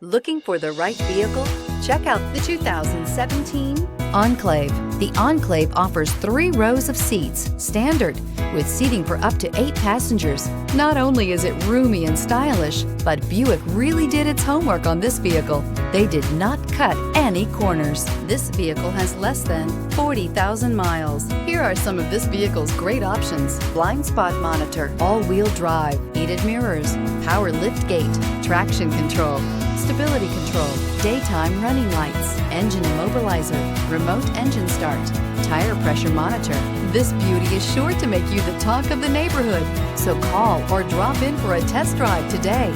Looking for the right vehicle? Check out the 2017 Enclave. The Enclave offers 3 rows of seats, standard, with seating for up to 8 passengers. Not only is it roomy and stylish, but Buick really did its homework on this vehicle. They did not cut any corners. This vehicle has less than 40,000 miles. Here are some of this vehicle's great options: blind spot monitor, all-wheel drive, heated mirrors, power lift gate, traction control, stability control, daytime running lights, engine immobilizer, remote engine start, tire pressure monitor. This beauty is sure to make you the talk of the neighborhood. So call or drop in for a test drive today.